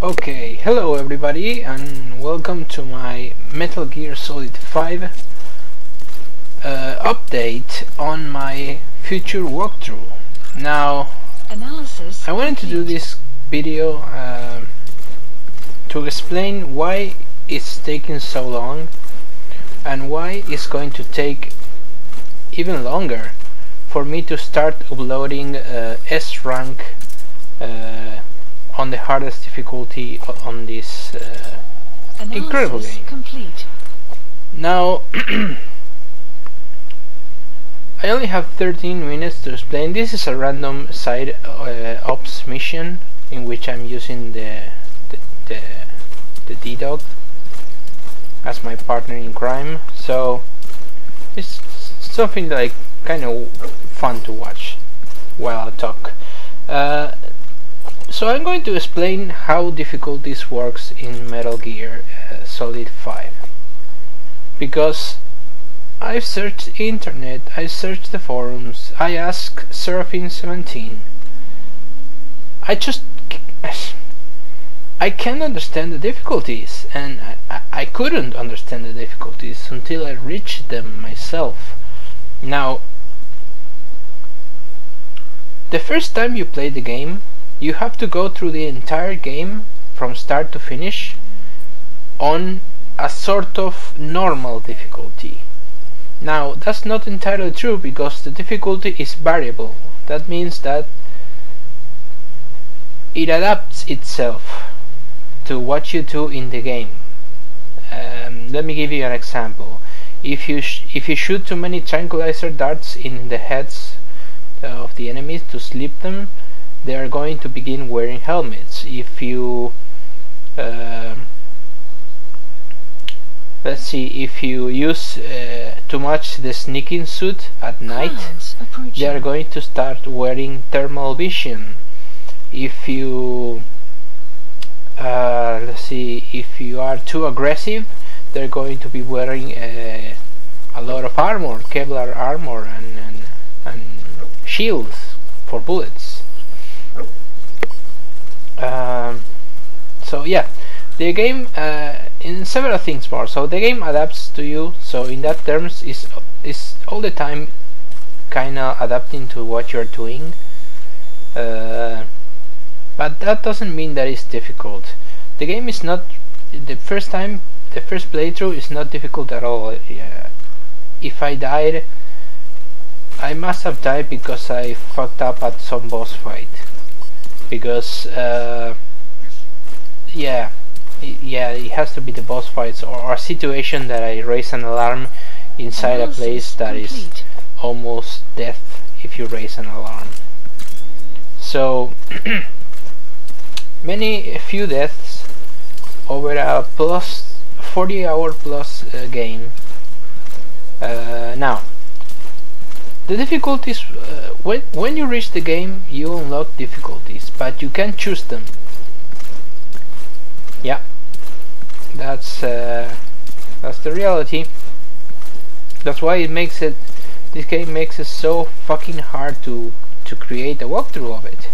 Okay, hello everybody and welcome to my Metal Gear Solid 5 update on my future walkthrough. Now, I wanted to do this video to explain why it's taking so long and why it's going to take even longer for me to start uploading S rank on the hardest difficulty on this incredible game. Complete. Now, I only have 13 minutes to explain. This is a random side ops mission in which I'm using the D-Dog as my partner in crime. So it's something like kind of fun to watch while I talk. So I'm going to explain how difficult this works in Metal Gear Solid 5, because I've searched the internet, I searched the forums, I asked Seraphine17. I can't understand the difficulties, and I couldn't understand the difficulties until I reached them myself. Now, the first time you play the game, you have to go through the entire game from start to finish on a sort of normal difficulty. Now, that's not entirely true, because the difficulty is variable. That means that it adapts itself to what you do in the game. Let me give you an example. If you shoot too many tranquilizer darts in the heads of the enemies to sleep them, they are going to begin wearing helmets. If you let's see, if you use too much the sneaking suit at night, they are going to start wearing thermal vision. If you let's see, if you are too aggressive, they're going to be wearing a lot of armor, Kevlar armor, and shields for bullets. So yeah, the game in several things more. So the game adapts to you. So in that terms, is all the time kinda adapting to what you're doing. But that doesn't mean that it's difficult. The game is not the first playthrough is not difficult at all. If I died, I must have died because I fucked up at some boss fight. Because it has to be the boss fights or a situation that I raise an alarm inside a place that is almost death if you raise an alarm. So few deaths over a 40-hour plus game. Now, the difficulties, when you reach the game, you unlock difficulties, but you can choose them. Yeah, that's the reality. That's why this game makes it so fucking hard to create a walkthrough of it.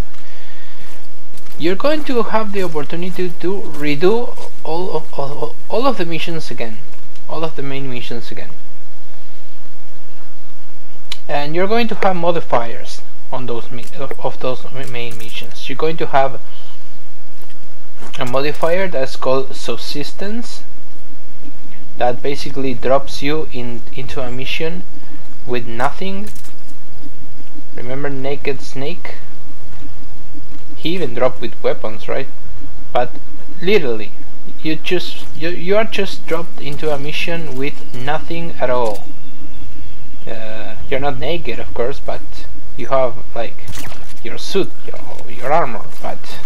You're going to have the opportunity to redo all of the missions again, all of the main missions again. And you're going to have modifiers on those main missions. You're going to have a modifier that's called subsistence, that basically drops you into a mission with nothing. Remember Naked Snake? He even dropped with weapons, right? But literally, you are just dropped into a mission with nothing at all. You're not naked, of course, but you have like your suit, your armor, but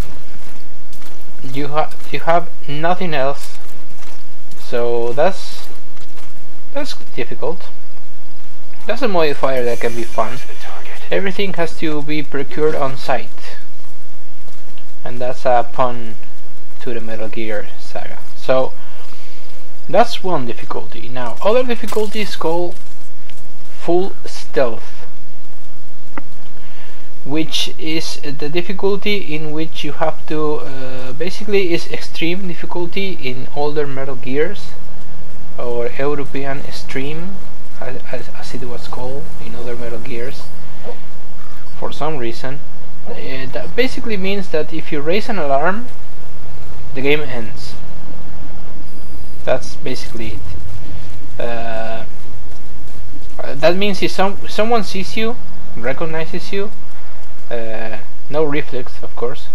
you have nothing else. So that's difficult. That's a modifier that can be fun. Everything has to be procured on site, and that's a pun to the Metal Gear saga. So that's one difficulty. Now, other difficulties called full stealth. which is the difficulty in which you have to basically is extreme difficulty in older Metal Gears, or European Extreme as it was called in other Metal Gears for some reason. That basically means that if you raise an alarm, the game ends. That's basically it. That means if someone sees you, recognizes you, no reflex of course,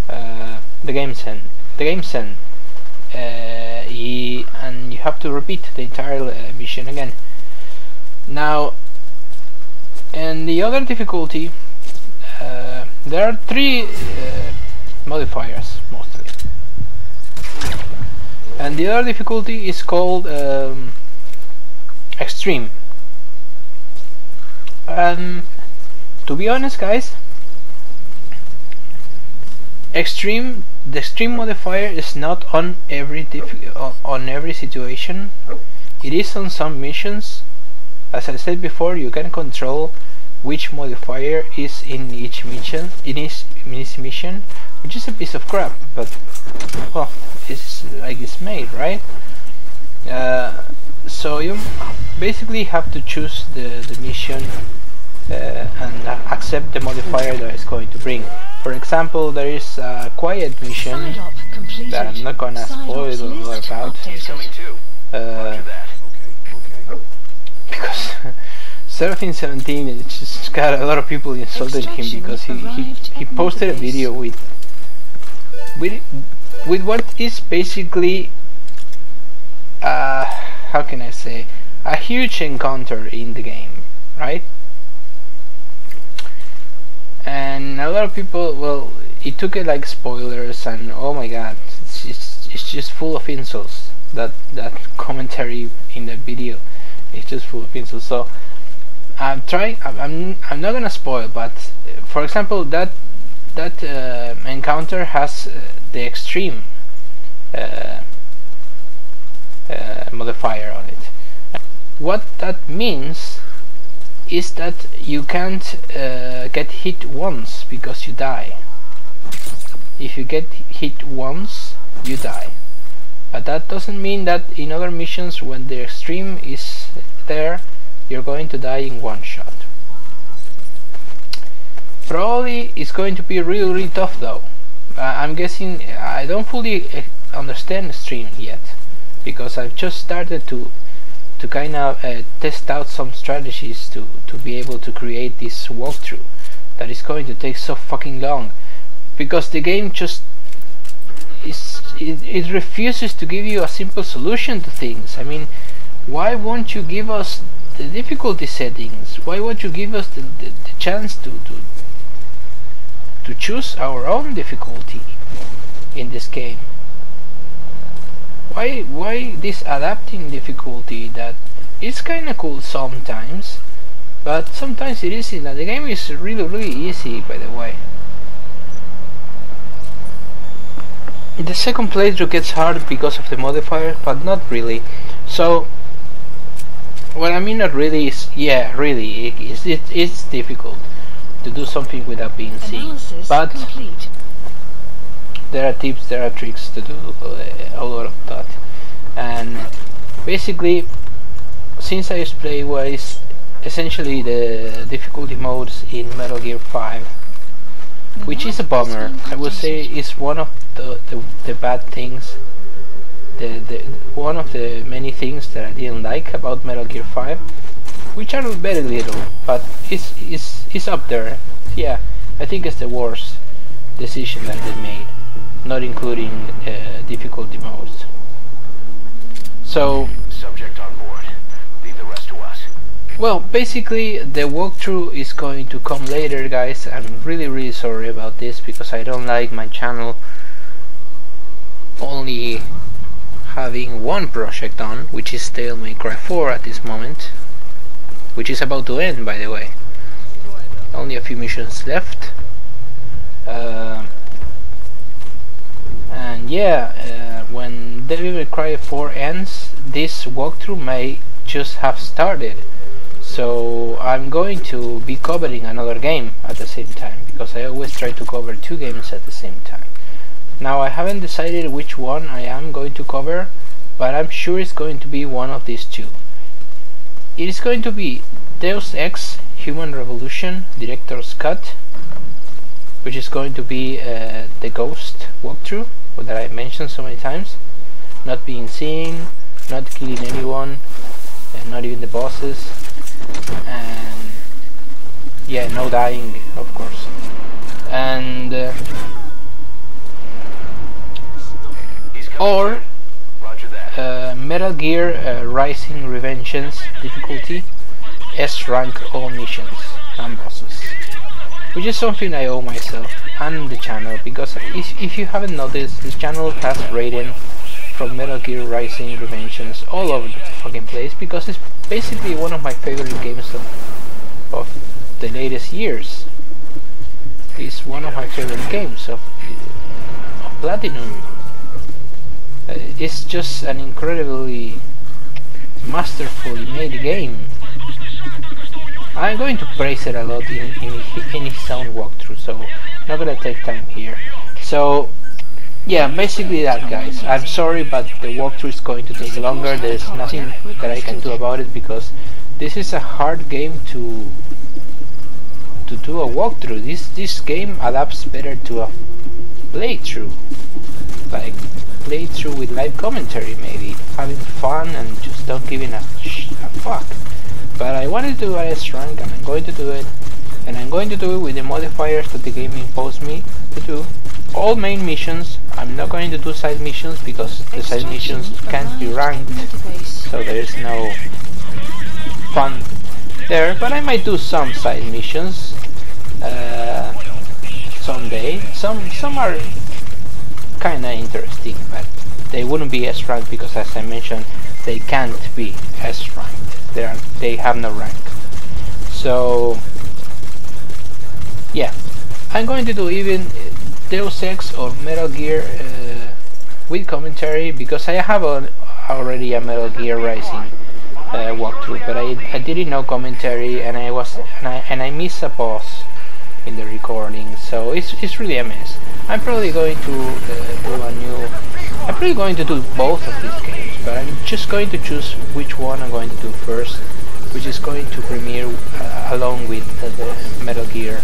the game's end. And you have to repeat the entire mission again. Now, and the other difficulty, there are three modifiers mostly, and the other difficulty is called extreme. To be honest, guys, the extreme modifier is not on every situation. It is on some missions. As I said before, you can control which modifier is in each mission, which is a piece of crap, but well, it's like it's made, right? So you basically have to choose the mission and accept the modifier that it's going to bring. For example, there is a quiet mission that I'm not gonna spoil a lot about, because 1717, it's just got a lot of people insulted him because he posted a video with what is basically how can I say, a huge encounter in the game, right? And a lot of people, well, it took it like spoilers, and oh my god, it's just full of insults. That commentary in that video is just full of insults. So I'm not gonna spoil, but for example, that encounter has the extreme modifier on it. What that means is that you can't get hit once because you die. If you get hit once, you die. But that doesn't mean that in other missions, when the extreme is there, you're going to die in one shot. Probably it's going to be really tough though. I'm guessing I don't fully understand extreme yet, because I've just started to kind of test out some strategies to be able to create this walkthrough that is going to take so fucking long, because the game just it refuses to give you a simple solution to things. I mean, why won't you give us the difficulty settings? Why won't you give us the chance to choose our own difficulty in this game? Why this adapting difficulty that is kinda cool sometimes, but sometimes it isn't. The game is really easy, by the way. The second playthrough gets hard because of the modifier, but not really. So, what I mean not really is, yeah, really, it's difficult to do something without being seen. But there are tips, there are tricks to do a lot of that. And basically, since I play what is essentially the difficulty modes in Metal Gear 5, which is a bummer, I would say is one of the bad things, one of the many things that I didn't like about Metal Gear 5, which are very little, but it's up there. Yeah, I think it's the worst decision that they made, not including difficulty modes. So, subject on board. Leave the rest to us. Well, basically the walkthrough is going to come later, guys. I'm really sorry about this, because I don't like my channel only having one project on, which is Devil May Cry 4 at this moment, which is about to end, by the way. Only a few missions left. And yeah, when Devil May Cry 4 ends, this walkthrough may just have started. So I'm going to be covering another game at the same time, because I always try to cover 2 games at the same time. Now I haven't decided which one I am going to cover, but I'm sure it's going to be one of these 2. It is going to be Deus Ex Human Revolution Director's Cut, which is going to be the Ghost walkthrough that I mentioned so many times. Not being seen, not killing anyone, and not even the bosses, and yeah, no dying, of course. And or Metal Gear Rising Revengeance difficulty, S rank all missions and bosses, which is something I owe myself and the channel, because if you haven't noticed, this channel has rating from Metal Gear Rising Revengeance all over the fucking place, because it's basically one of my favorite games of the latest years. It's one of my favorite games of Platinum. It's just an incredibly masterfully made game. I'm going to praise it a lot in any sound walkthrough, so not gonna take time here. So yeah, basically that, guys. I'm sorry, but the walkthrough is going to take longer. There's nothing that I can do about it, because this is a hard game to do a walkthrough. This game adapts better to a playthrough, like playthrough with live commentary, maybe having fun and just not giving a fuck. But I wanted to do an S rank, and I'm going to do it, and I'm going to do it with the modifiers that the game imposed me to do. All main missions. I'm not going to do side missions, because the side missions can't be ranked, so there is no fun there. But I might do some side missions someday. Some are kinda interesting, but they wouldn't be S ranked, because as I mentioned, they can't be S ranked. They have no rank. So yeah, I'm going to do even Deus Ex or Metal Gear with commentary, because I have already a Metal Gear Rising walkthrough, but I didn't know commentary, and I missed a boss in the recording, so it's really a mess. I'm probably going to I'm probably going to do both of these games, but I'm just going to choose which one I'm going to do first, which is going to premiere along with the Metal Gear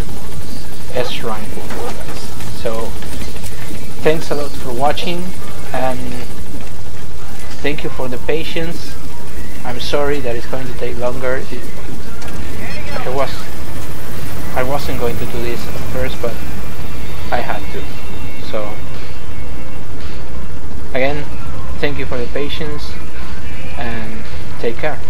S rank one, guys. So thanks a lot for watching, and thank you for the patience. I'm sorry that it's going to take longer. I wasn't going to do this at first, but I had to. So again, thank you for the patience, and take care.